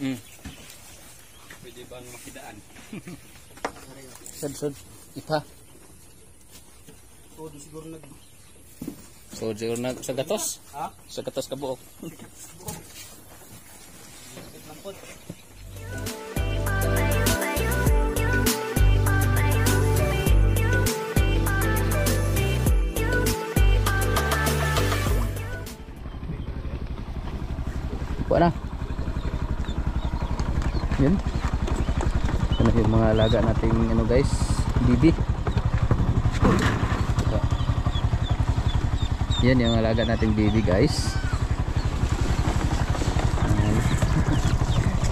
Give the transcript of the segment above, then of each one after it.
Pwede bang makidaan? Sad. Ipa. So, siguro Sa gatos? Ha? Sa gatos ka buok. Buat na. Yan. Ano yung mga alaga nating ano guys, bibi. Yan yung alaga nating bibi guys.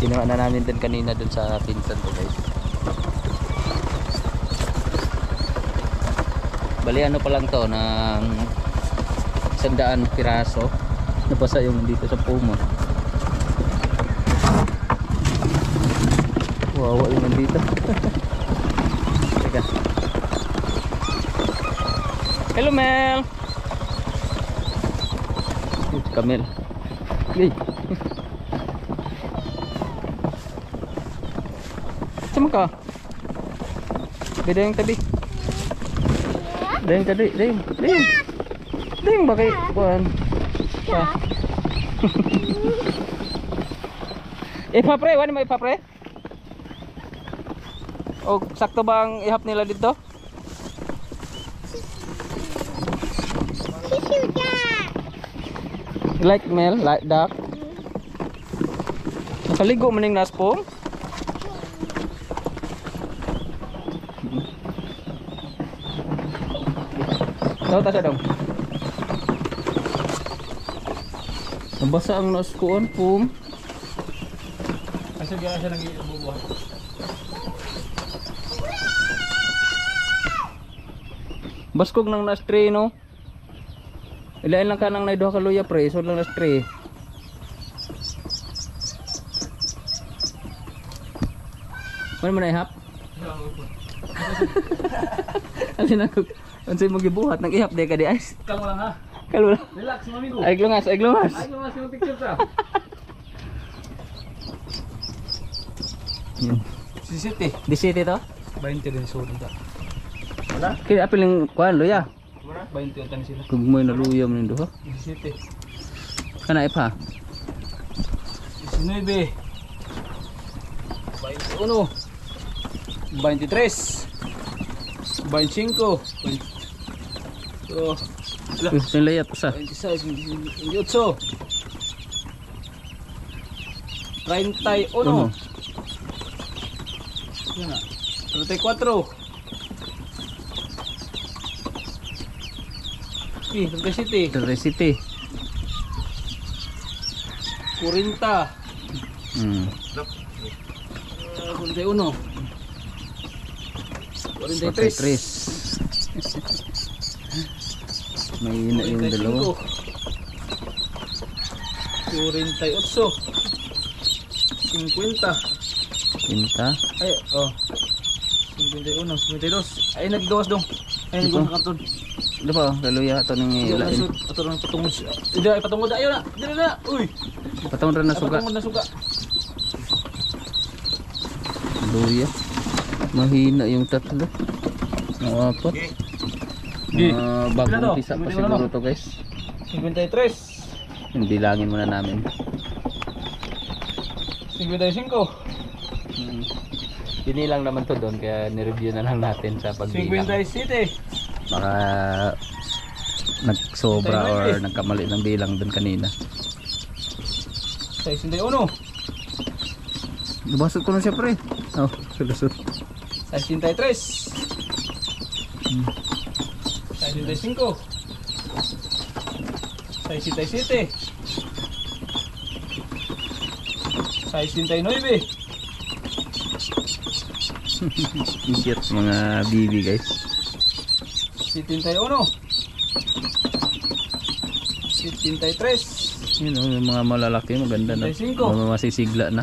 Kinuha na namin din kanina dun sa pinsan ko guys. Bali ano pa lang to ng 100 piraso. Napasa yung dito sa pumo. Wawa yung nandito. Teka. Hello Mel. Kamel. Hey. Sama ka? Beda yang tadi. Dayang tadi, dayang. Dayang bakay kuan. Ipapre, wani may ipapre? O sakto ba ang ihap nila dito? Like Mel, like duck. Nakaligo maning naspong. Tahu tak dong? Nabasa ang naskuan pum. Kasi gaya siya nag-ibubuhat. Baskog nang na-stray no. Ilain lang ka nang naiduha ka luya pre, so lang na-stray. Ano man ihap? Alin ako. Unsay mo gibuhat nang ihap day ka di ice. Kalmo lang ha. Kalmo lang. Relax mga amigo. Ay glungas, ay glungas. Ay glungas yung picture ta. Sisiti. Di city to? 20 din suod ta. Wala? Kaya apil yung kuan luya. Wala? 20 utan sila. Kung mo na luya mo nindo ha. Sisiti. Kana ipa. 19. 21. 23. 25. So, Yung layat pa sa. 26, 28. 31. Yan na. 34. 37. City. 40. 41. 43. May ina yung dalawa. 48. 50. Pinta. Ay, oh. 51, 52. Ay, naggawas dong. Ay, naggawas na karton. Di ba? Laluya ito nang ilain. Ito lang patungod siya. Hindi, patungod. Ayaw na. Dili na. Uy. Patawon rin na suga. Patungod na suga. Luya. Mahina yung tatlo. Mga apat. Bagong pisa pa siguro to guys. 53. Yung bilangin muna namin. 55. Binilang naman to doon kaya nireview na lang natin sa pagbilang. 57. Baka nagsobra or nagkamali ng bilang doon kanina. 61. Nabasot ko na siya pre. Oh, sulusot. 63. 65. 67. 69. Cute mga bibi guys. 71. 73. Yun yung mga malalaki maganda na. 75. Mga masisigla na.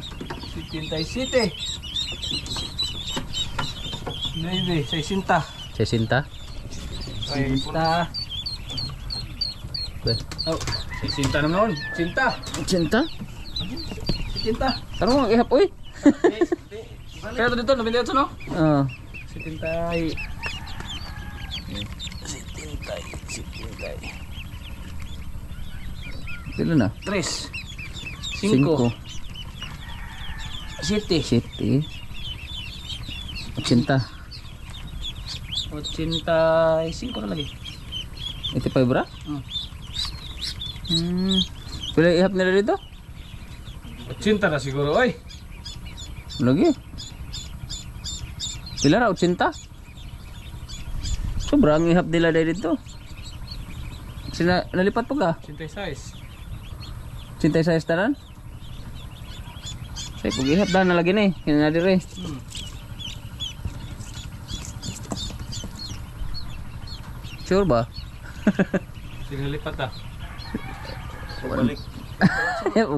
77. 9. 60. 60. 60. Oh, 60 naman. 60. 80. Tinta. Tara mo, ihap, uy. Kaya ito dito, 98 no? Oo. Si Tintay. Pila na? 3. 5. 5. 7. 7. 80. 85 na lagi. 85 bra? Hmm. Pila ihap nila dito? 80 na siguro, oy. Lagi. Pila ra 80? Sobrang ihap nila dito. Sila nalipat pa ka? 86. 86 tanan? Say pag ihap na lagi ni, kina dire. Sure ba? Sige lipat ah. Balik.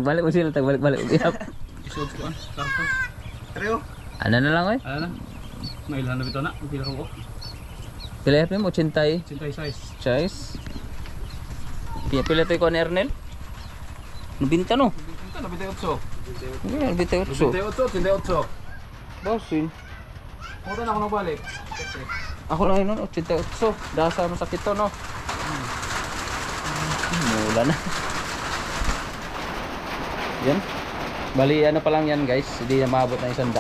Balik mo sila tag balik ihap. Isod ko ah. Karton. Treo. Ano na lang oy? Ano na? May ilan na bito na. Pila ko. Pila ihap mo 80. 86. Chais. Pila to ko ni Ernel? Nabinta no? Ito na 28. Yeah, nabinta 8. 88. Bosin. Punta na ako nagbalik. Ako lang yun, 88. Dasa mo sakit to, no? Mula na. Yan. Bali, ano pa lang yan, guys. Hindi na maabot na 100.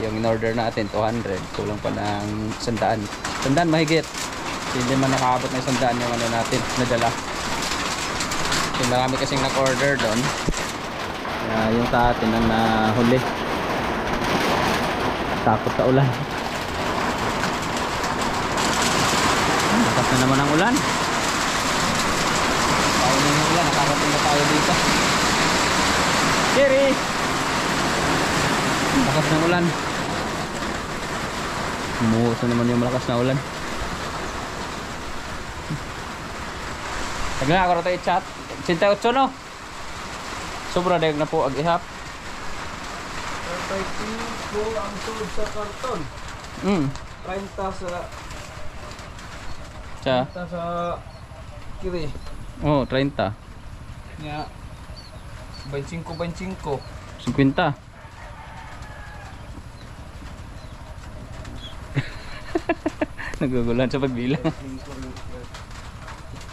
Yung in-order natin, 200. Kulang pa ng 100. 100 mahigit. Hindi man nakaabot na 100 yung ano natin, nadala. Kasi marami kasing nag-order doon. Yung sa atin ang nahuli. Takot sa ulan. Lakas na naman ang ulan. Tayo na yung ulan, nakarating na tayo dito. Jerry! Lakas ng ulan. Umuhos na naman yung malakas na ulan. Tagla ako na tayo chat. 88 no? Sobra dahil na po ag-ihap. 35 ang sulod sa karton. 30 sa kiri. Oh, 30. Nya 25. 50. Nagugulan sa pagbilang.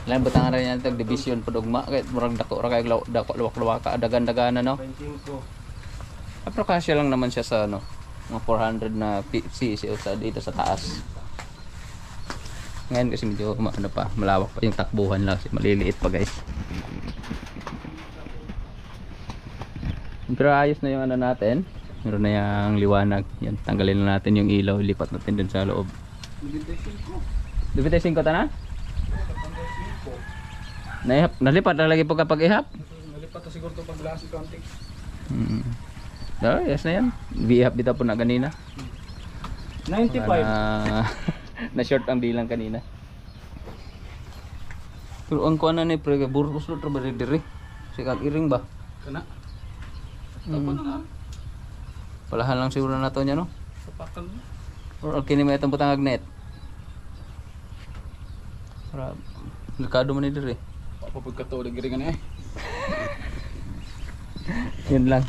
Lain batang rin yan itong division padugma. Kahit murang dako ra kay dako luwak-luwak ka. Dagan-dagana no? 25. Pero kasya lang naman siya sa ano, mga 400 na cc sa dito sa taas. Ngayon kasi medyo ano pa, malawak pa yung takbuhan lang kasi maliliit pa guys. Pero ayos na yung ano natin. Meron na yung liwanag. Yan, tanggalin na natin yung ilaw, lipat natin dun sa loob. 25 tanan? Nalipat na lagi po kapag ihap? Nalipat na siguro ito pag last counting. Yes na yan. V-ihap dito po na kanina. 95. Na short ang bilang kanina. Pero ang kuha na ni pre, burgos lo trabaho diri. Sikag iring ba? Kana. Tapos na. Palahan lang siguro na to niya no. Sapakan mo. Or kini may itong butang agnet. Para delikado man ni diri. Papapag ka to giringan eh. Yun lang.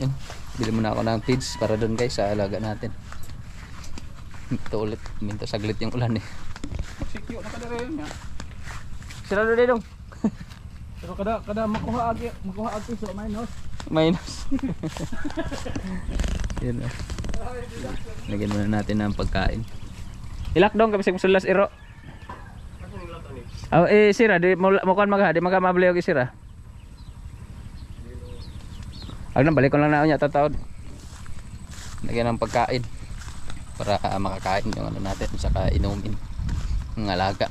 Yan. Bili muna ako ng feeds para doon guys sa alaga natin. Ito ulit. Minta saglit yung ulan eh. Sikyo na kada rin nga. Sirado din dong. Pero kada makuha agi so minus. Minus. Yun o. Lagyan muna natin ng pagkain. Ilak dong kasi sulas iro. Oh, sira di mo kan magha di magamabli og sira. Agna balik ko lang na unya tataod. Lagyan ng pagkain para makakain yung ano natin saka inumin ng alaga.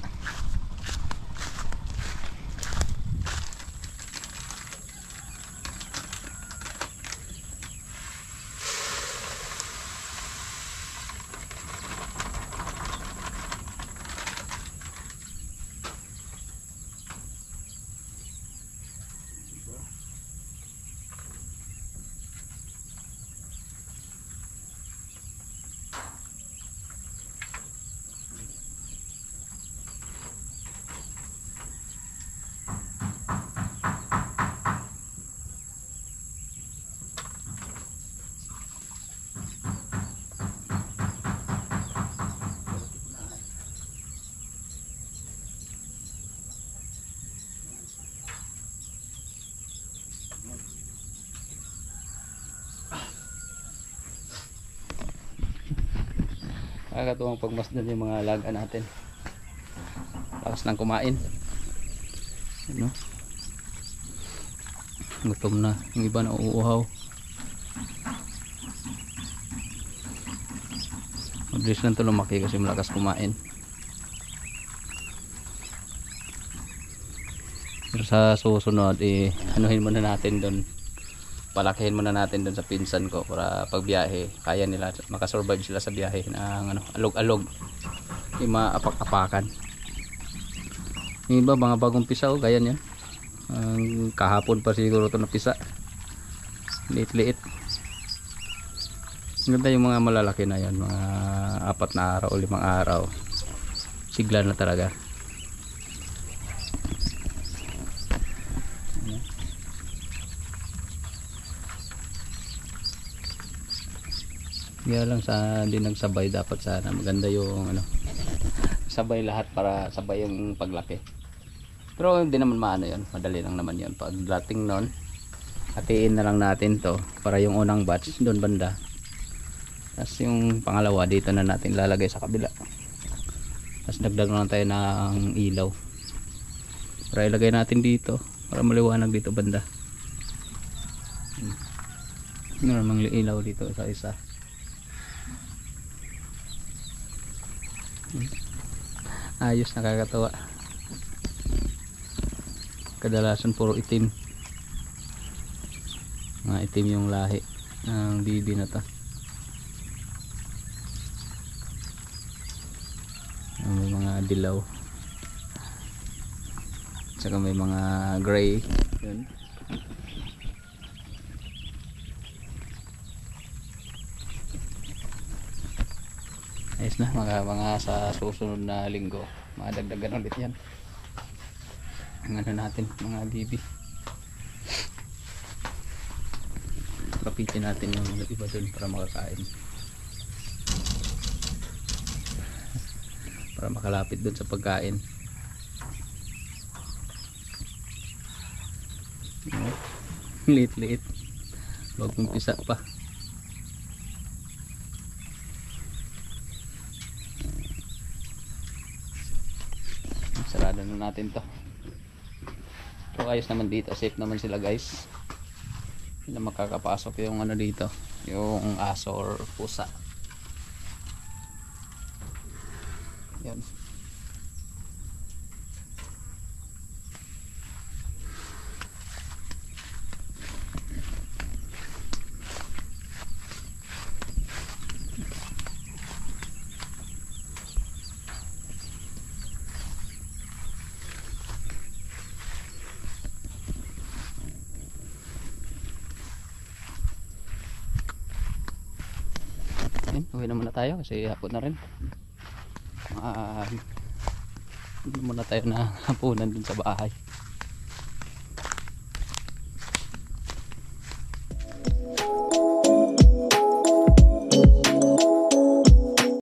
Nakakatuwang pagmasdan yung mga alaga natin. Lakas lang kumain. Ano? Gutom na. Yung iba na uuuhaw. Mabilis lang ito lumaki kasi malakas kumain. Pero sa susunod, anuhin muna natin doon. Palakihin muna natin doon sa pinsan ko para pag biyahe, kaya nila, makasurvive sila sa biyahe ng alog-alog. Yung maapak-apakan. Yung iba, mga bagong pisa, gaya yan. Kahapon pa siguro ito na pisa. Liit-liit. Ganda yung mga malalaki na yan, mga 4 na araw o 5 araw. Sigla na talaga. Kaya lang sa hindi nagsabay, dapat sana maganda yung sabay lahat para sabay yung paglaki. Pero hindi naman maano yun, madali lang naman yun. Pag dating nun, hatiin na lang natin to para yung unang batch doon banda. Tapos yung pangalawa dito na natin lalagay sa kabila. Tapos dagdag na lang tayo ng ilaw para ilagay natin dito para maliwanag dito banda. Namang ilaw dito isa-isa. Ayos, nakakatawa. Kadalasan puro itim. Mga itim yung lahi ng bibi na to. May mga dilaw. Tsaka may mga gray. Yun. Ayos na, mga sa susunod na linggo madagdagan ulit yan ang natin, mga bibi. Kapitin natin yung iba dun para makakain, para makalapit dun sa pagkain. Liit-liit, bagong pisa pa. Sarado na natin to. So ayos naman dito, safe naman sila guys. Hindi na makakapasok yung dito, yung aso or pusa. Yan. Uwi na muna tayo kasi hapon na rin. Muna tayo na hapunan dun sa bahay.